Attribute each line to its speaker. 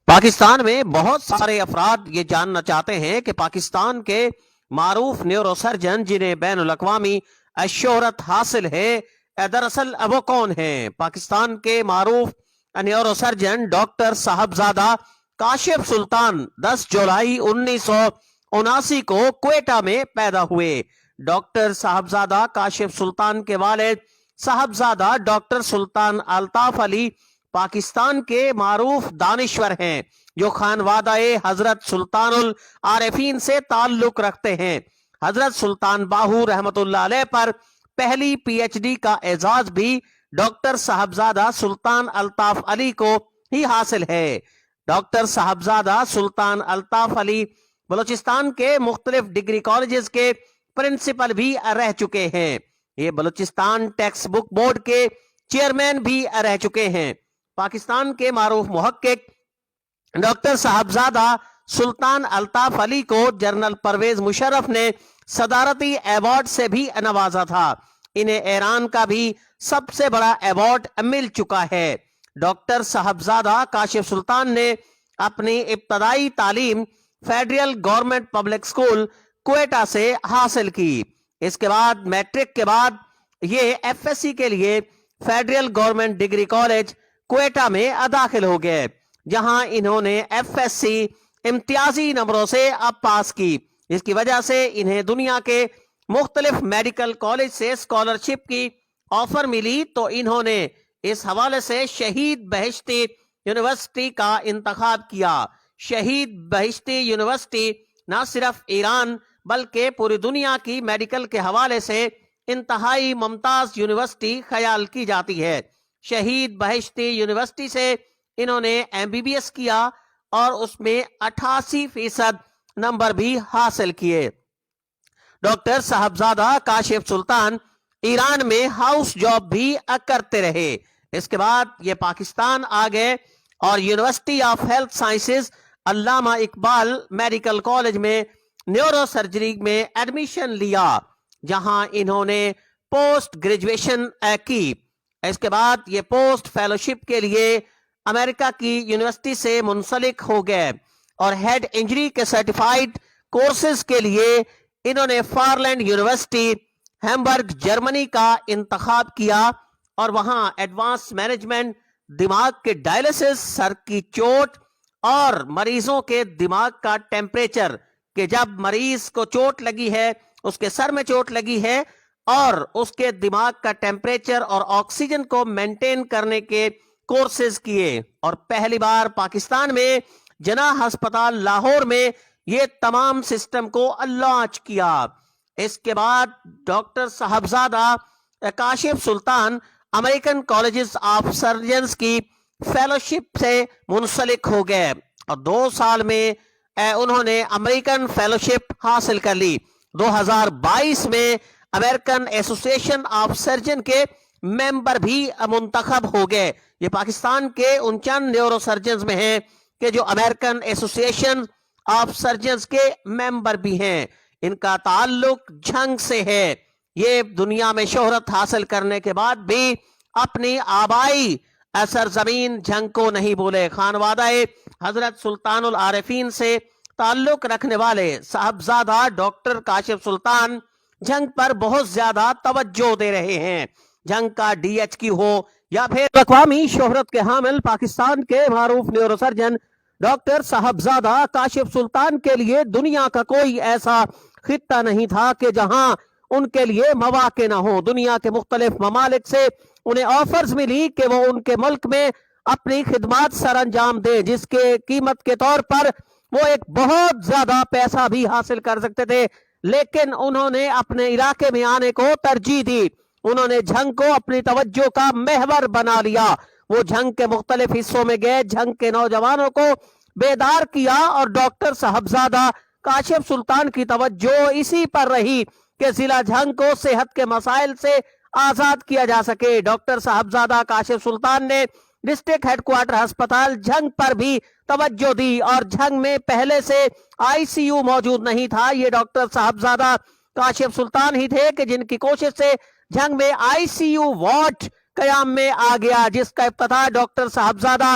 Speaker 1: پاکستان میں بہت سارے افراد یہ جاننا چاہتے ہیں کہ پاکستان کے معروف نیورو سرجن جنہیں بین الاقوامی شہرت حاصل ہے دراصل وہ کون ہیں؟ پاکستان کے معروف نیورو سرجن ڈاکٹر صاحبزادہ کاشف سلطان 10 جولائی 1979 کو کوئٹہ میں پیدا ہوئے۔ ڈاکٹر صاحبزادہ کاشف سلطان کے والد صاحبزادہ ڈاکٹر سلطان الطاف علی پاکستان کے معروف دانشور ہیں جو خانوادہ حضرت سلطان العارفین سے تعلق رکھتے ہیں۔ حضرت سلطان باہو رحمت اللہ علیہ پر پہلی پی ایچ ڈی کا اعزاز بھی ڈاکٹر صاحبزادہ سلطان الطاف علی کو ہی حاصل ہے۔ ڈاکٹر صاحبزادہ سلطان الطاف علی بلوچستان کے مختلف ڈگری کالجز کے پرنسپل بھی رہ چکے ہیں۔ یہ بلوچستان ٹیکسٹ بک بورڈ کے چیئرمین بھی رہ چکے ہیں۔ پاکستان کے معروف محقق ڈاکٹر صاحبزادہ سلطان الطاف علی کو جنرل پرویز مشرف نے صدارتی ایوارڈ سے بھی نوازا تھا۔ انہیں ایران کا بھی سب سے بڑا ایوارڈ مل چکا ہے۔ ڈاکٹر صاحبزادہ کاشف سلطان نے اپنی ابتدائی تعلیم federal government public school Quetta سے حاصل کی۔ اس کے بعد میٹرک کے بعد یہ ایف ایس سی کے لیے federal government degree college Quetta میں داخل ہو گئے، جہاں انہوں نے ایف ایس سی امتیازی نمبروں سے پاس کی۔ اس کی وجہ سے انہیں دنیا کے مختلف میڈیکل کالج سے اسکالرشپ کی آفر ملی، تو انہوں نے اس حوالے سے شہید بہشتی یونیورسٹی کا انتخاب کیا۔ شہید بہشتی یونیورسٹی نہ صرف ایران بلکہ پوری دنیا کی میڈیکل کے حوالے سے انتہائی ممتاز یونیورسٹی خیال کی جاتی ہے۔ شہید بہشتی یونیورسٹی سے انہوں نے ایم بی بی ایس کیا اور اس میں 88% نمبر بھی حاصل کیے۔ ڈاکٹر صاحبزادہ کاشف سلطان ایران میں ہاؤس جاب بھی کرتے رہے۔ اس کے بعد یہ پاکستان آ گئے اور university of health sciences Allama Iqbal medical college میں نیورو سرجری میں ایڈمیشن لیا، جہاں انہوں نے پوسٹ گریجویشن کی۔ اس کے بعد یہ پوسٹ فیلوشپ کے لیے امریکہ کی یونیورسٹی سے منسلک ہو گئے اور ہیڈ انجری کے سرٹیفائیڈ کورسز کے لیے انہوں نے فارلینڈ یونیورسٹی ہیمبرگ جرمنی کا انتخاب کیا اور وہاں ایڈوانس مینجمنٹ، دماغ کے ڈائلسس، سر کی چوٹ اور مریضوں کے دماغ کا ٹیمپریچر، کہ جب مریض کو چوٹ لگی ہے، اس کے سر میں چوٹ لگی ہے اور اس کے دماغ کا ٹیمپریچر اور آکسیجن کو مینٹین کرنے کے کورسز کیے، اور پہلی بار پاکستان میں جناح ہسپتال لاہور میں یہ تمام سسٹم کو لانچ کیا۔ اس کے بعد doctor Sahibzada Kashif Sultan American colleges of surgeons کی فیلوشپ سے منسلک ہو گئے اور 2 سال میں انہوں نے امریکن فیلوشپ حاصل کر لی۔ 2022 میں امریکن ایسوسی ایشن آف سرجن کے ممبر بھی منتخب ہو گئے۔ یہ پاکستان کے ان چند نیورو سرجنز میں ہیں کہ جو امریکن ایسوسی ایشن آف سرجنز کے ممبر بھی ہیں۔ ان کا تعلق جھنگ سے ہے۔ یہ دنیا میں شہرت حاصل کرنے کے بعد بھی اپنی آبائی سرزمین جھنگ کو نہیں بولے۔ خانوادہ حضرت سلطان العارفین سے تعلق رکھنے والے صاحبزادہ ڈاکٹر کاشف سلطان جھنگ پر بہت زیادہ توجہ دے رہے ہیں۔ جھنگ کا ڈی ایچ کی ہو یا پھر اقوامی شہرت کے حامل پاکستان کے معروف نیورو سرجن ڈاکٹر صاحبزادہ کاشف سلطان کے لیے دنیا کا کوئی ایسا خطہ نہیں تھا کہ جہاں ان کے لیے مواقع نہ ہو۔ دنیا کے مختلف ممالک سے انہیں آفرز ملی کہ وہ ان کے ملک میں اپنی خدمات سر انجام دیں، جس کے قیمت کے طور پر وہ ایک بہت زیادہ پیسہ بھی حاصل کر سکتے تھے، لیکن انہوں نے اپنے علاقے میں آنے کو ترجیح دی۔ انہوں نے جھنگ کو اپنی توجہ کا محور بنا لیا۔ وہ جھنگ کے مختلف حصوں میں گئے، جھنگ کے نوجوانوں کو بیدار کیا اور ڈاکٹر صاحبزادہ کاشف سلطان کی توجہ اسی پر رہی کہ ضلع جھنگ کو صحت کے مسائل سے آزاد کیا جا سکے۔ ڈاکٹر صاحبزادہ کاشف سلطان نے ڈسٹرکٹ ہیڈ کوارٹر ہسپتال جھنگ پر بھی توجہ دی، اور جھنگ میں پہلے سے آئی سی یو موجود نہیں تھا۔ یہ ڈاکٹر صاحبزادہ کاشف سلطان ہی تھے کہ جن کی کوشش سے جھنگ میں آئی سی یو وارڈ قیام میں آ گیا، جس کا افتتاح ڈاکٹر صاحبزادہ